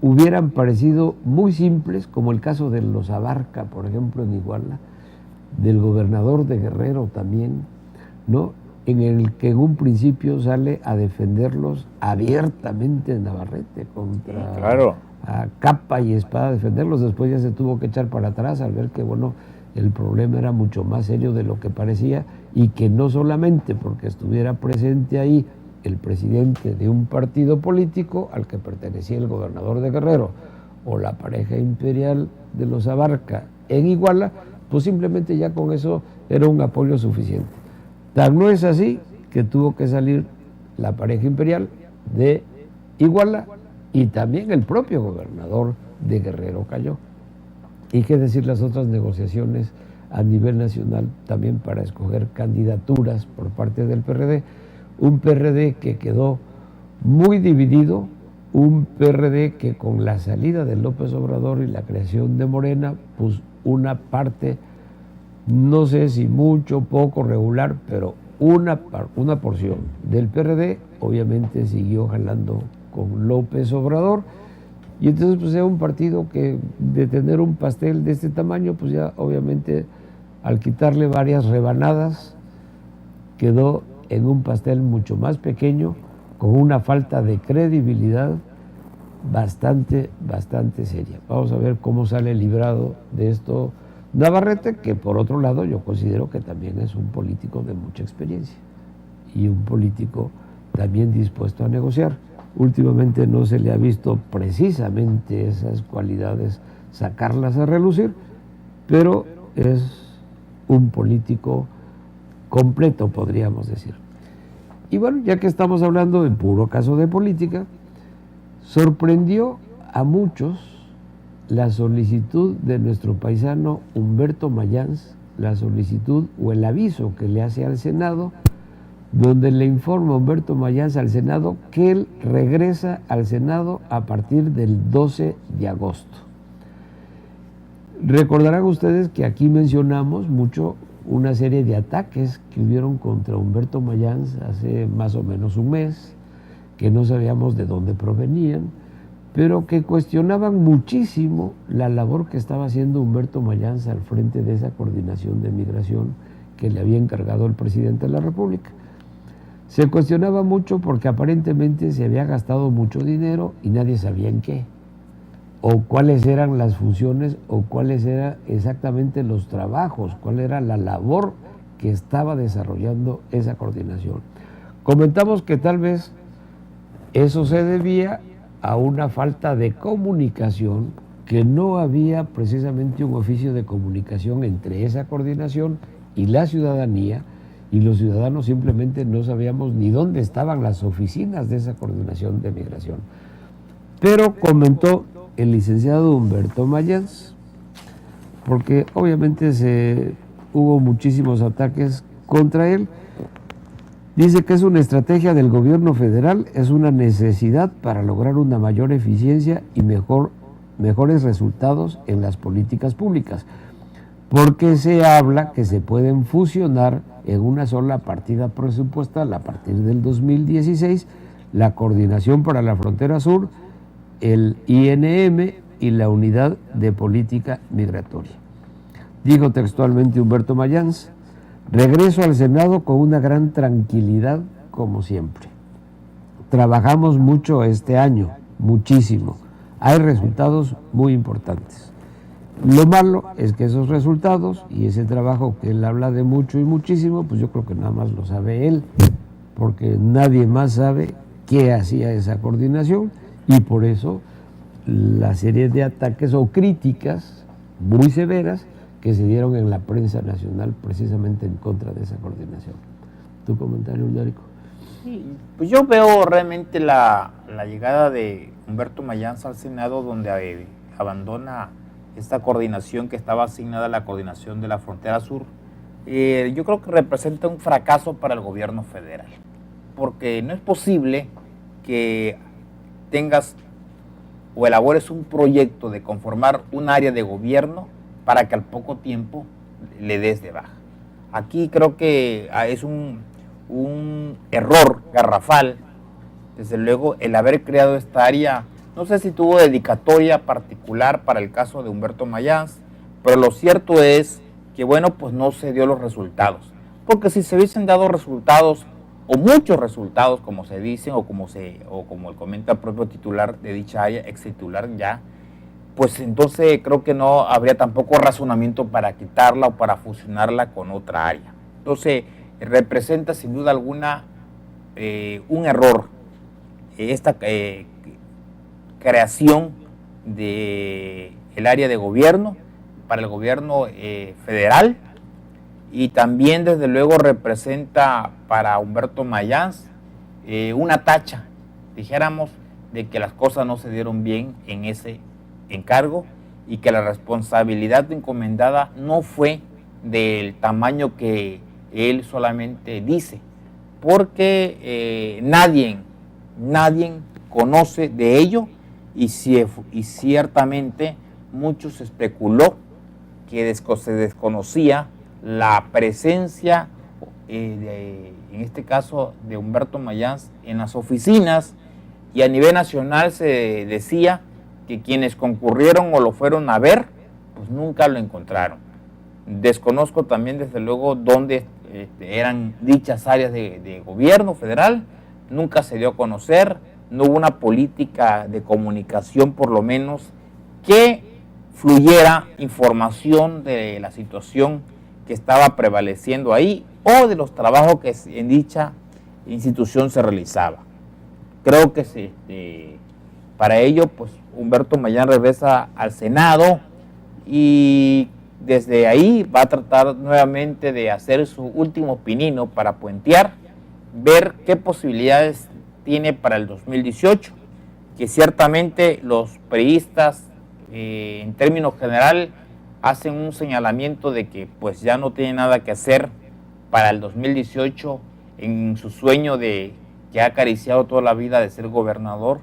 hubieran parecido muy simples, como el caso de los Abarca, por ejemplo, en Iguala, del gobernador de Guerrero también, ¿no? En el que en un principio sale a defenderlos abiertamente Navarrete, contra a capa y espada defenderlos. Después ya se tuvo que echar para atrás al ver que, bueno, el problema era mucho más serio de lo que parecía, y que no solamente porque estuviera presente ahí el presidente de un partido político al que pertenecía el gobernador de Guerrero o la pareja imperial de los Abarca en Iguala, pues simplemente ya con eso era un apoyo suficiente. Tan no es así que tuvo que salir la pareja imperial de Iguala y también el propio gobernador de Guerrero cayó. Y qué decir las otras negociaciones a nivel nacional también para escoger candidaturas por parte del PRD. Un PRD que quedó muy dividido, un PRD que con la salida de López Obrador y la creación de Morena, pues una parte, no sé si mucho, poco, regular, pero una porción del PRD obviamente siguió jalando con López Obrador, y entonces pues era un partido que de tener un pastel de este tamaño, pues ya obviamente al quitarle varias rebanadas quedó en un pastel mucho más pequeño, con una falta de credibilidad bastante seria. Vamos a ver cómo sale librado de esto Navarrete, que por otro lado yo considero que también es un político de mucha experiencia y un político también dispuesto a negociar. Últimamente no se le ha visto precisamente esas cualidades sacarlas a relucir, pero es un político completo, podríamos decir. Y bueno, ya que estamos hablando del puro caso de política, sorprendió a muchos la solicitud de nuestro paisano Humberto Mayans, la solicitud o el aviso que le hace al Senado, donde le informa Humberto Mayans al Senado que él regresa al Senado a partir del 12 de agosto. Recordarán ustedes que aquí mencionamos mucho una serie de ataques que hubieron contra Humberto Mayans hace más o menos un mes, que no sabíamos de dónde provenían, pero que cuestionaban muchísimo la labor que estaba haciendo Humberto Mayans al frente de esa coordinación de migración que le había encargado el presidente de la República. Se cuestionaba mucho porque aparentemente se había gastado mucho dinero y nadie sabía en qué, o cuáles eran las funciones, o cuáles eran exactamente los trabajos, cuál era la labor que estaba desarrollando esa coordinación. Comentamos que tal vez eso se debía a una falta de comunicación, que no había precisamente un oficio de comunicación entre esa coordinación y la ciudadanía, y los ciudadanos simplemente no sabíamos ni dónde estaban las oficinas de esa coordinación de migración. Pero comentó el licenciado Humberto Mayans, porque obviamente hubo muchísimos ataques contra él. Dice que es una estrategia del gobierno federal, es una necesidad para lograr una mayor eficiencia y mejores resultados en las políticas públicas, porque se habla que se pueden fusionar en una sola partida presupuestal a partir del 2016 la Coordinación para la Frontera Sur, el INM y la Unidad de Política Migratoria. Dijo textualmente Humberto Mayans: regreso al Senado con una gran tranquilidad, como siempre. Trabajamos mucho este año, muchísimo. Hay resultados muy importantes. Lo malo es que esos resultados y ese trabajo que él habla de mucho y muchísimo, pues yo creo que nada más lo sabe él, porque nadie más sabe qué hacía esa coordinación, y por eso la serie de ataques o críticas muy severas que se dieron en la prensa nacional precisamente en contra de esa coordinación. ¿Tu comentario, Yarico? Sí, pues yo veo realmente la llegada de Humberto Mayans al Senado, donde abandona esta coordinación que estaba asignada a la coordinación de la frontera sur. Yo creo que representa un fracaso para el gobierno federal, porque no es posible que tengas o elabores un proyecto de conformar un área de gobierno para que al poco tiempo le des de baja. Aquí creo que es un error garrafal, desde luego, el haber creado esta área. No sé si tuvo dedicatoria particular para el caso de Humberto Mayans, pero lo cierto es que, bueno, pues no se dio los resultados. Porque si se hubiesen dado resultados, o muchos resultados, como se dicen, o como comenta el propio titular de dicha área, ex titular ya, pues entonces creo que no habría tampoco razonamiento para quitarla o para fusionarla con otra área. Entonces, representa sin duda alguna un error esta creación del área de gobierno para el gobierno federal, y también desde luego representa para Humberto Mayans una tacha, dijéramos, de que las cosas no se dieron bien en ese encargo y que la responsabilidad encomendada no fue del tamaño que él solamente dice, porque nadie conoce de ello, y ciertamente muchos especuló que se desconocía la presencia, en este caso de Humberto Mayans, en las oficinas, y a nivel nacional se decía que quienes concurrieron o lo fueron a ver, pues nunca lo encontraron. Desconozco también, desde luego, dónde eran dichas áreas de gobierno federal, nunca se dio a conocer, no hubo una política de comunicación, por lo menos, que fluyera información de la situación que estaba prevaleciendo ahí o de los trabajos que en dicha institución se realizaba. Creo que para ello, pues Humberto Mayans regresa al Senado y desde ahí va a tratar nuevamente de hacer su último pinino para puentear, ver qué posibilidades tiene para el 2018, que ciertamente los priistas, en términos general, hacen un señalamiento de que pues ya no tiene nada que hacer para el 2018 en su sueño que ha acariciado toda la vida de ser gobernador,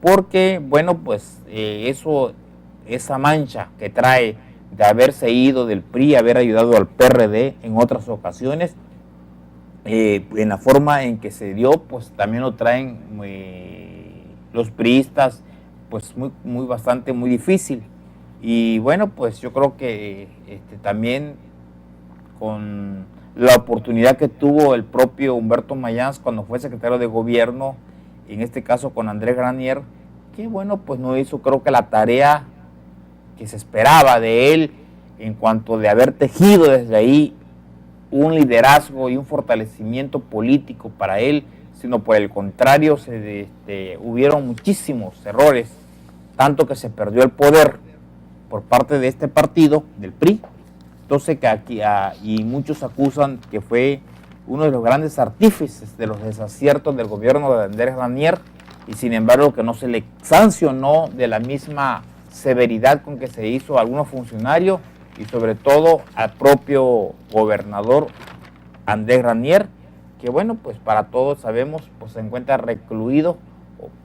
porque, bueno, pues esa mancha que trae de haberse ido del PRI, haber ayudado al PRD en otras ocasiones, en la forma en que se dio, pues también lo traen los priistas, pues muy difícil. Y bueno, pues yo creo que también con la oportunidad que tuvo el propio Humberto Mayans cuando fue secretario de gobierno, en este caso con Andrés Granier, que bueno, pues no hizo, creo que la tarea que se esperaba de él, en cuanto de haber tejido desde ahí un liderazgo y un fortalecimiento político para él, sino por el contrario, hubieron muchísimos errores, tanto que se perdió el poder por parte de este partido, del PRI. Entonces, y muchos acusan que fue uno de los grandes artífices de los desaciertos del gobierno de Andrés Granier, y sin embargo que no se le sancionó de la misma severidad con que se hizo a algunos funcionarios y sobre todo al propio gobernador Andrés Granier, que bueno, pues para todos sabemos, pues se encuentra recluido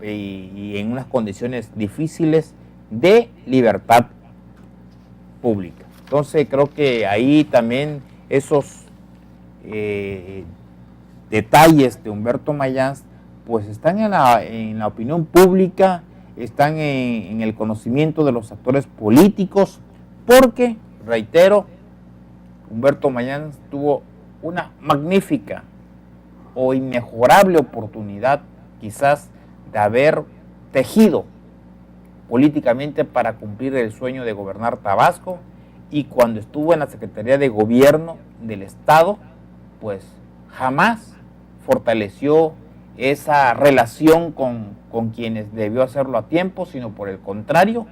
y en unas condiciones difíciles de libertad pública. Entonces creo que ahí también esos detalles de Humberto Mayans pues están en la opinión pública, están en el conocimiento de los actores políticos, porque, reitero, Humberto Mayans tuvo una magnífica o inmejorable oportunidad quizás de haber tejido políticamente para cumplir el sueño de gobernar Tabasco, y cuando estuvo en la Secretaría de Gobierno del Estado, pues jamás fortaleció esa relación con quienes debió hacerlo a tiempo, sino por el contrario,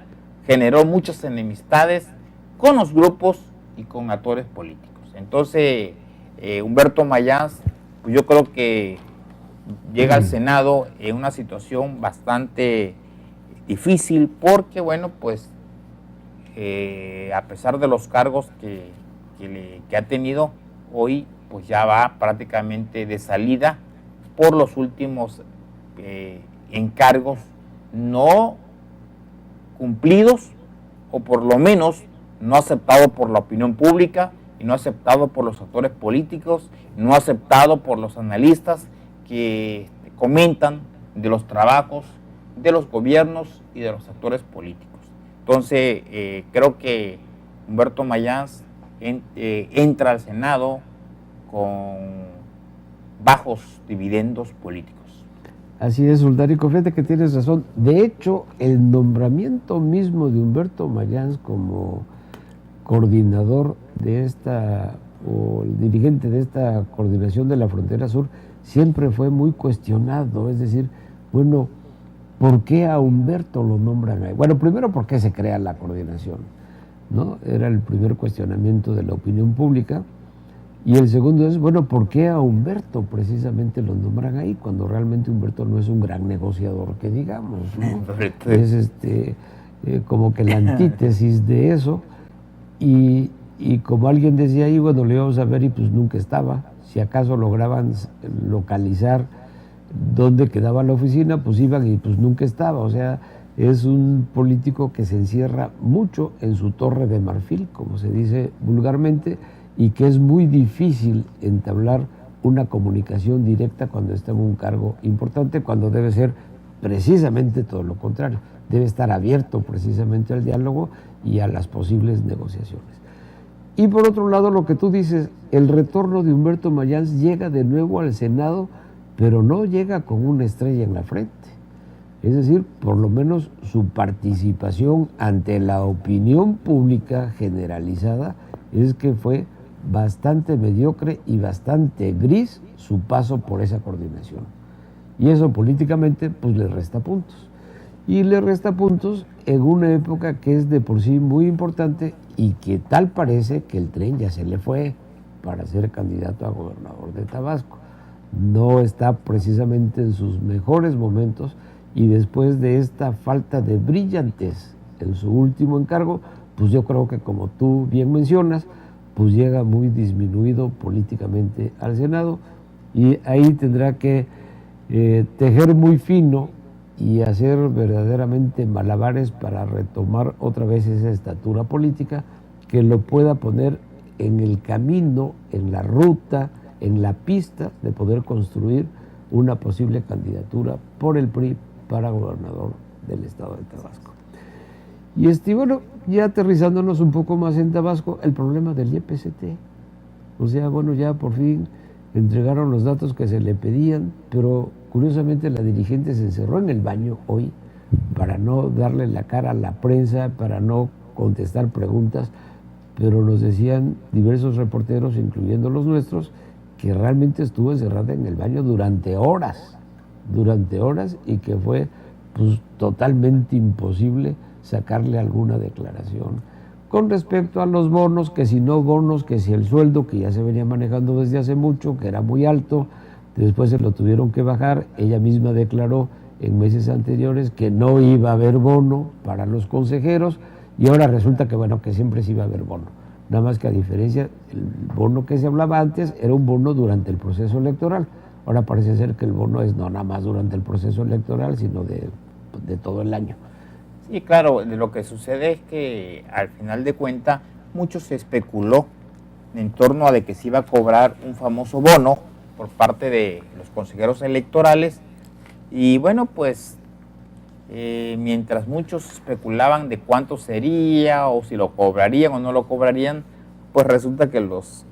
generó muchas enemistades con los grupos y con actores políticos. Entonces, Humberto Mayans, pues yo creo que llega al Senado en una situación bastante difícil porque, bueno, pues a pesar de los cargos que ha tenido, hoy pues ya va prácticamente de salida por los últimos encargos no cumplidos, o por lo menos no aceptado por la opinión pública, y no aceptado por los actores políticos, no aceptado por los analistas que comentan de los trabajos de los gobiernos y de los actores políticos. Entonces, creo que Humberto Mayans entra al Senado con bajos dividendos políticos. Así es, Uldárico, fíjate que tienes razón. De hecho, el nombramiento mismo de Humberto Mayans como coordinador de o el dirigente de esta coordinación de la frontera sur siempre fue muy cuestionado. Es decir, bueno, ¿por qué a Humberto lo nombran ahí? Bueno, primero, ¿por qué se crea la coordinación? ¿No? Era el primer cuestionamiento de la opinión pública. Y el segundo es, bueno, ¿por qué a Humberto precisamente lo nombran ahí cuando realmente Humberto no es un gran negociador, que digamos, ¿no? Es como que la antítesis de eso. Y como alguien decía ahí, bueno, lo íbamos a ver y pues nunca estaba. Si acaso lograban localizar dónde quedaba la oficina, pues iban y pues nunca estaba. O sea, es un político que se encierra mucho en su torre de marfil, como se dice vulgarmente, y que es muy difícil entablar una comunicación directa cuando está en un cargo importante, cuando debe ser precisamente todo lo contrario. Debe estar abierto precisamente al diálogo y a las posibles negociaciones. Y por otro lado, lo que tú dices, el retorno de Humberto Mayans llega de nuevo al Senado, pero no llega con una estrella en la frente. Es decir, por lo menos su participación ante la opinión pública generalizada es que fue bastante mediocre y bastante gris su paso por esa coordinación. Y eso políticamente pues le resta puntos. Y le resta puntos en una época que es de por sí muy importante y que tal parece que el tren ya se le fue para ser candidato a gobernador de Tabasco. No está precisamente en sus mejores momentos, y después de esta falta de brillantez en su último encargo, pues yo creo que, como tú bien mencionas, pues llega muy disminuido políticamente al Senado, y ahí tendrá que tejer muy fino y hacer verdaderamente malabares para retomar otra vez esa estatura política que lo pueda poner en el camino, en la ruta, en la pista de poder construir una posible candidatura por el PRI para gobernador del estado de Tabasco. Y bueno, ya aterrizándonos un poco más en Tabasco, el problema del YPCT. O sea, bueno, ya por fin entregaron los datos que se le pedían, pero curiosamente la dirigente se encerró en el baño hoy para no darle la cara a la prensa, para no contestar preguntas, pero nos decían diversos reporteros, incluyendo los nuestros, que realmente estuvo encerrada en el baño durante horas, y que fue pues totalmente imposible sacarle alguna declaración con respecto a los bonos, que si no bonos, que si el sueldo, que ya se venía manejando desde hace mucho, que era muy alto, después se lo tuvieron que bajar. Ella misma declaró en meses anteriores que no iba a haber bono para los consejeros, y ahora resulta que bueno, que siempre sí iba a haber bono. Nada más que, a diferencia, el bono que se hablaba antes era un bono durante el proceso electoral. Ahora parece ser que el bono es no nada más durante el proceso electoral, sino de todo el año. Sí, claro, lo que sucede es que al final de cuentas mucho se especuló en torno a de que se iba a cobrar un famoso bono por parte de los consejeros electorales, y bueno, pues mientras muchos especulaban de cuánto sería, o si lo cobrarían o no lo cobrarían, pues resulta que los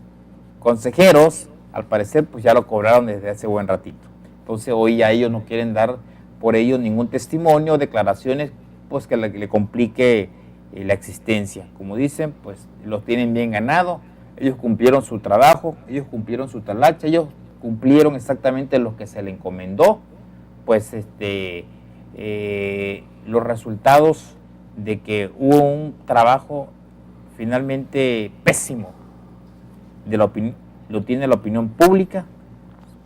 consejeros, al parecer, pues ya lo cobraron desde hace buen ratito. Entonces hoy ya ellos no quieren dar por ello ningún testimonio o declaraciones pues que le complique la existencia. Como dicen, pues los tienen bien ganado, ellos cumplieron su trabajo, ellos cumplieron su talacha, ellos cumplieron exactamente lo que se le encomendó. Pues los resultados de que hubo un trabajo finalmente pésimo lo tiene la opinión pública,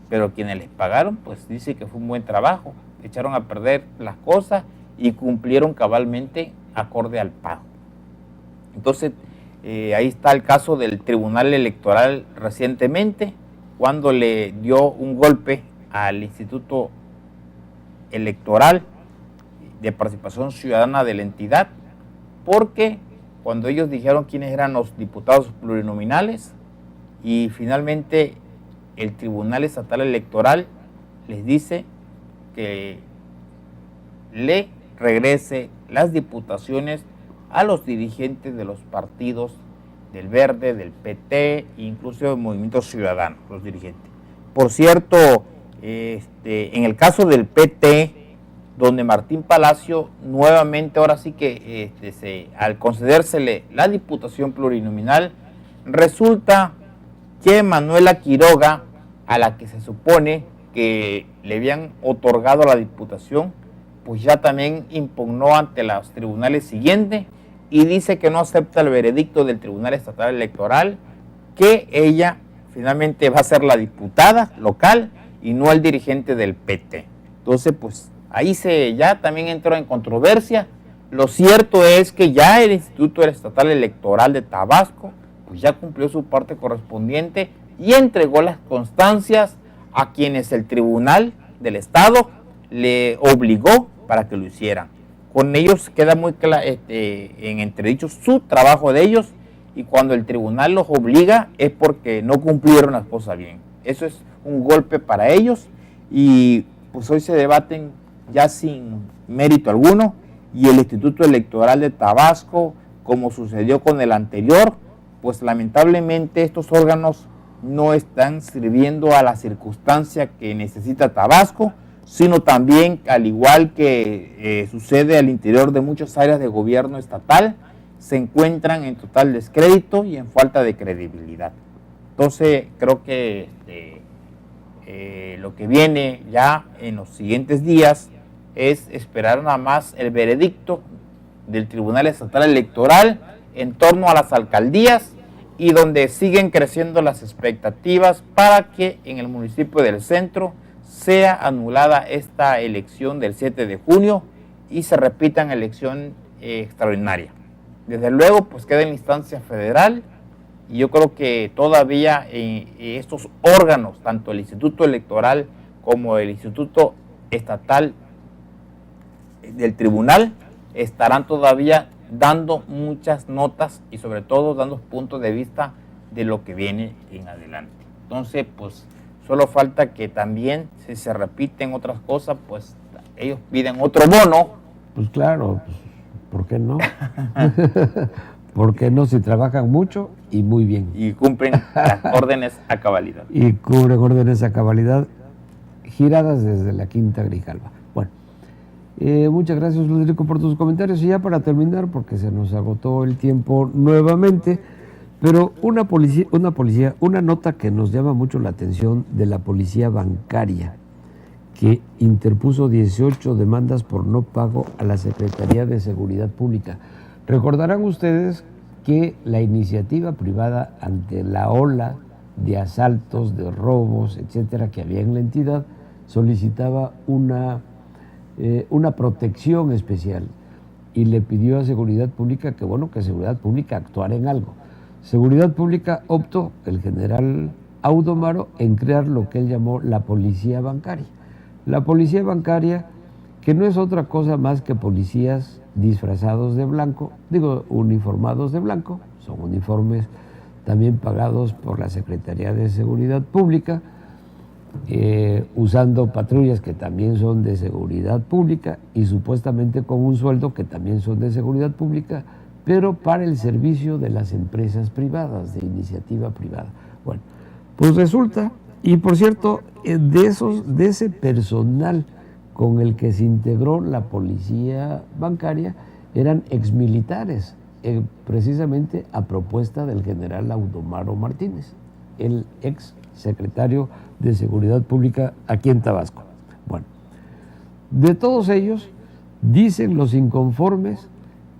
pero quienes les pagaron, pues dice que fue un buen trabajo, echaron a perder las cosas y cumplieron cabalmente acorde al pago. Entonces, ahí está el caso del Tribunal Electoral recientemente, cuando le dio un golpe al Instituto Electoral de Participación Ciudadana de la entidad, porque cuando ellos dijeron quiénes eran los diputados plurinominales y finalmente el Tribunal Estatal Electoral les dice que le regrese las diputaciones a los dirigentes de los partidos del Verde, del PT, incluso del Movimiento Ciudadano, los dirigentes. Por cierto, en el caso del PT, donde Martín Palacio nuevamente, ahora sí que al concedérsele la diputación plurinominal, resulta que Manuela Quiroga, a la que se supone que le habían otorgado la diputación, pues ya también impugnó ante los tribunales siguientes y dice que no acepta el veredicto del Tribunal Estatal Electoral, que ella finalmente va a ser la diputada local y no el dirigente del PT. Entonces, pues ahí ya también entró en controversia. Lo cierto es que ya el Instituto Estatal Electoral de Tabasco pues ya cumplió su parte correspondiente y entregó las constancias a quienes el Tribunal del Estado le obligó para que lo hicieran. Con ellos queda muy claro, en entredicho su trabajo de ellos, y cuando el tribunal los obliga es porque no cumplieron las cosas bien. Eso es un golpe para ellos y pues hoy se debaten ya sin mérito alguno, y el Instituto Electoral de Tabasco, como sucedió con el anterior, pues lamentablemente estos órganos no están sirviendo a la circunstancia que necesita Tabasco, sino también, al igual que sucede al interior de muchas áreas de gobierno estatal, se encuentran en total descrédito y en falta de credibilidad. Entonces, creo que lo que viene ya en los siguientes días es esperar nada más el veredicto del Tribunal Estatal Electoral en torno a las alcaldías, y donde siguen creciendo las expectativas para que en el municipio del Centro sea anulada esta elección del 7 de junio y se repita en elección extraordinaria. Desde luego, pues queda en instancia federal, y yo creo que todavía estos órganos, tanto el Instituto Electoral como el Instituto Estatal del Tribunal, estarán todavía dando muchas notas y sobre todo dando puntos de vista de lo que viene en adelante. Entonces, pues solo falta que también, si se repiten otras cosas, pues ellos piden otro bono. Pues claro, pues, ¿por qué no? ¿Por qué no? Si trabajan mucho y muy bien. Y cumplen las órdenes a cabalidad. Y cubren órdenes a cabalidad, giradas desde la Quinta Grijalva. Bueno, muchas gracias, Rodrigo, por tus comentarios. Y ya para terminar, porque se nos agotó el tiempo nuevamente, pero una nota que nos llama mucho la atención de la policía bancaria, que interpuso 18 demandas por no pago a la Secretaría de Seguridad Pública. Recordarán ustedes que la iniciativa privada, ante la ola de asaltos, de robos, etcétera, que había en la entidad, solicitaba una protección especial y le pidió a Seguridad Pública que Seguridad Pública actuara en algo. Seguridad Pública optó, el general Audomaro, en crear lo que él llamó la policía bancaria. La policía bancaria, que no es otra cosa más que policías disfrazados de blanco, uniformados de blanco, son uniformes también pagados por la Secretaría de Seguridad Pública, usando patrullas que también son de seguridad pública y supuestamente con un sueldo que también son de seguridad pública, pero para el servicio de las empresas privadas, de iniciativa privada. Bueno, pues resulta, y por cierto, de ese personal con el que se integró la policía bancaria, eran exmilitares, precisamente a propuesta del general Audomaro Martínez, el ex secretario de Seguridad Pública aquí en Tabasco. Bueno, de todos ellos, dicen los inconformes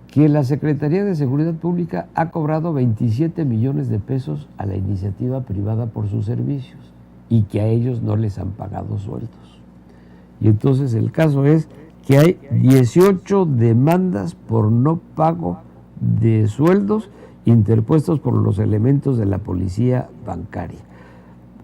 que la Secretaría de Seguridad Pública ha cobrado 27 millones de pesos a la iniciativa privada por sus servicios. y que a ellos no les han pagado sueldos. Y entonces el caso es que hay 18 demandas por no pago de sueldos interpuestos por los elementos de la policía bancaria.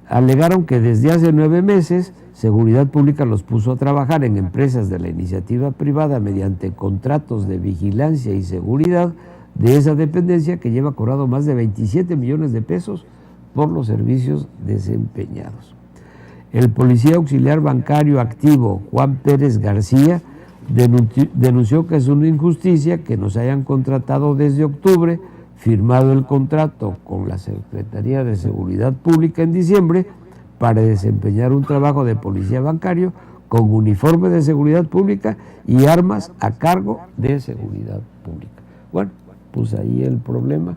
Alegaron que desde hace 9 meses Seguridad Pública los puso a trabajar en empresas de la iniciativa privada mediante contratos de vigilancia y seguridad de esa dependencia, que lleva cobrado más de 27 millones de pesos por los servicios desempeñados. El policía auxiliar bancario activo, Juan Pérez García, denunció que es una injusticia que nos hayan contratado desde octubre, firmado el contrato con la Secretaría de Seguridad Pública en diciembre para desempeñar un trabajo de policía bancario con uniforme de seguridad pública y armas a cargo de seguridad pública. Bueno, pues ahí el problema.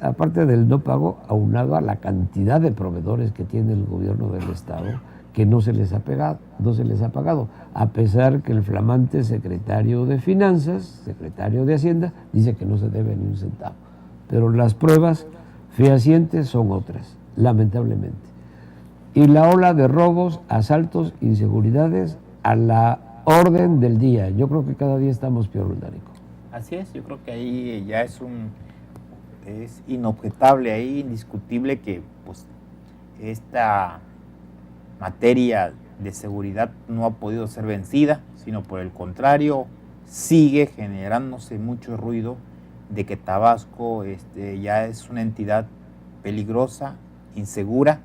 Aparte del no pago, aunado a la cantidad de proveedores que tiene el gobierno del Estado, que no se les ha pagado, a pesar que el flamante secretario de Finanzas, secretario de Hacienda, dice que no se debe ni un centavo. Pero las pruebas fehacientes son otras, lamentablemente. Y la ola de robos, asaltos, inseguridades a la orden del día. Yo creo que cada día estamos peor, Dárico. Así es, yo creo que ahí ya es inobjetable, ahí indiscutible que pues esta materia de seguridad no ha podido ser vencida, sino por el contrario, sigue generándose mucho ruido de que Tabasco ya es una entidad peligrosa, insegura,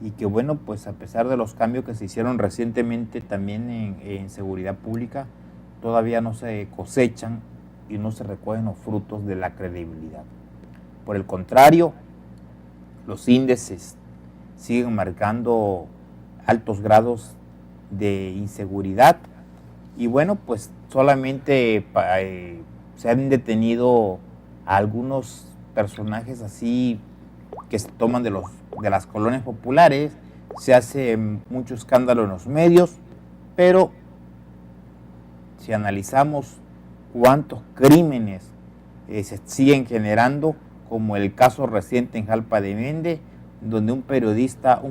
y que bueno, pues a pesar de los cambios que se hicieron recientemente también en seguridad pública, todavía no se cosechan y no se recogen los frutos de la credibilidad. Por el contrario, los índices siguen marcando altos grados de inseguridad y bueno, pues solamente se han detenido a algunos personajes así que se toman de las colonias populares, se hace mucho escándalo en los medios, pero si analizamos cuántos crímenes se siguen generando, como el caso reciente en Jalpa de Mende, donde un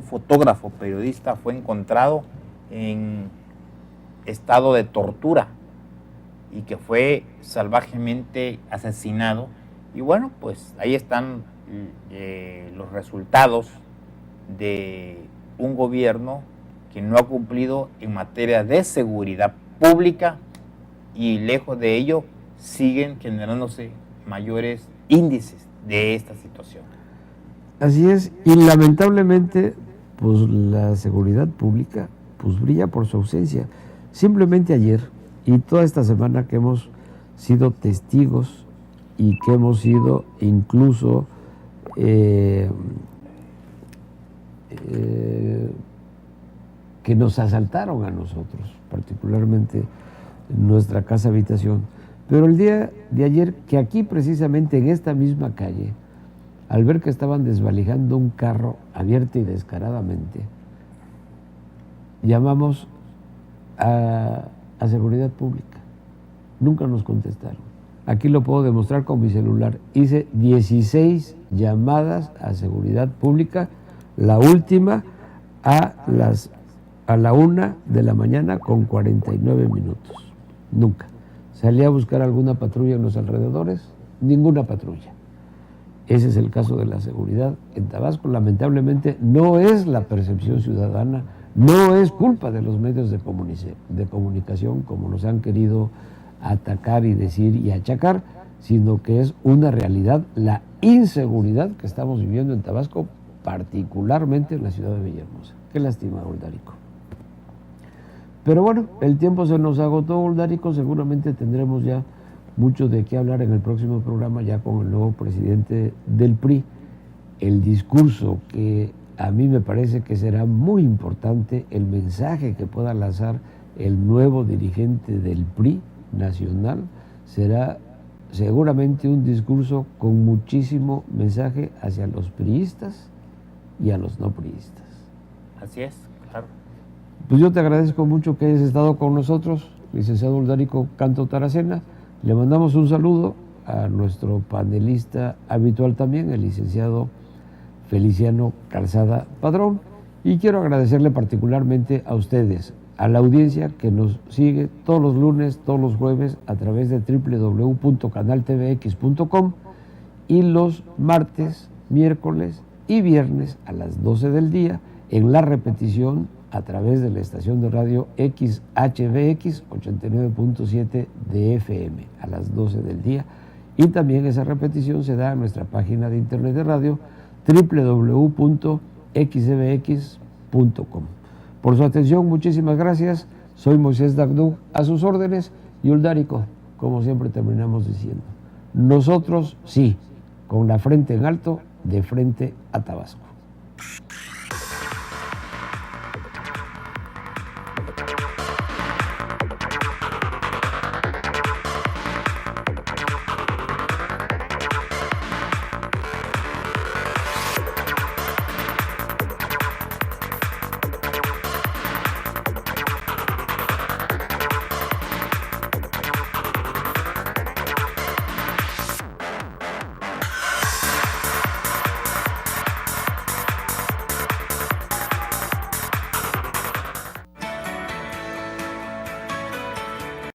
fotógrafo periodista fue encontrado en estado de tortura y que fue salvajemente asesinado. Y bueno, pues ahí están los resultados de un gobierno que no ha cumplido en materia de seguridad pública y lejos de ello siguen generándose mayores índices de esta situación. Así es, y lamentablemente pues la seguridad pública pues brilla por su ausencia. Simplemente ayer y toda esta semana que hemos sido testigos y que hemos sido incluso que nos asaltaron a nosotros, particularmente en nuestra casa habitación. Pero el día de ayer, que aquí precisamente en esta misma calle, al ver que estaban desvalijando un carro abierto y descaradamente, llamamos a seguridad pública. Nunca nos contestaron. Aquí lo puedo demostrar con mi celular. Hice 16 llamadas a seguridad pública, la última a la 1 de la mañana con 49 minutos. Nunca. Salí a buscar alguna patrulla en los alrededores, ninguna patrulla. Ese es el caso de la seguridad en Tabasco. Lamentablemente no es la percepción ciudadana, no es culpa de los medios de comunicación, como nos han querido atacar y decir y achacar, sino que es una realidad la inseguridad que estamos viviendo en Tabasco, particularmente en la ciudad de Villahermosa. Qué lástima, Oldárico. Pero bueno, el tiempo se nos agotó, Oldárico. Seguramente tendremos ya mucho de qué hablar en el próximo programa, ya con el nuevo presidente del PRI. El discurso que a mí me parece que será muy importante, el mensaje que pueda lanzar el nuevo dirigente del PRI nacional, será seguramente un discurso con muchísimo mensaje hacia los priistas y a los no priistas. Así es, claro. Pues yo te agradezco mucho que hayas estado con nosotros, licenciado Oldárico Canto Taracena. Le mandamos un saludo a nuestro panelista habitual también, el licenciado Feliciano Calzada Padrón. Y quiero agradecerle particularmente a ustedes, a la audiencia que nos sigue todos los lunes, todos los jueves a través de www.canaltvx.com y los martes, miércoles y viernes a las 12 del día en la repetición a través de la estación de radio XHBX 89.7 de FM a las 12 del día. Y también esa repetición se da en nuestra página de internet de radio www.xbx.com. Por su atención, muchísimas gracias. Soy Moisés Dagdú, a sus órdenes, y Uldárico, como siempre terminamos diciendo. Nosotros sí, con la frente en alto, de frente a Tabasco.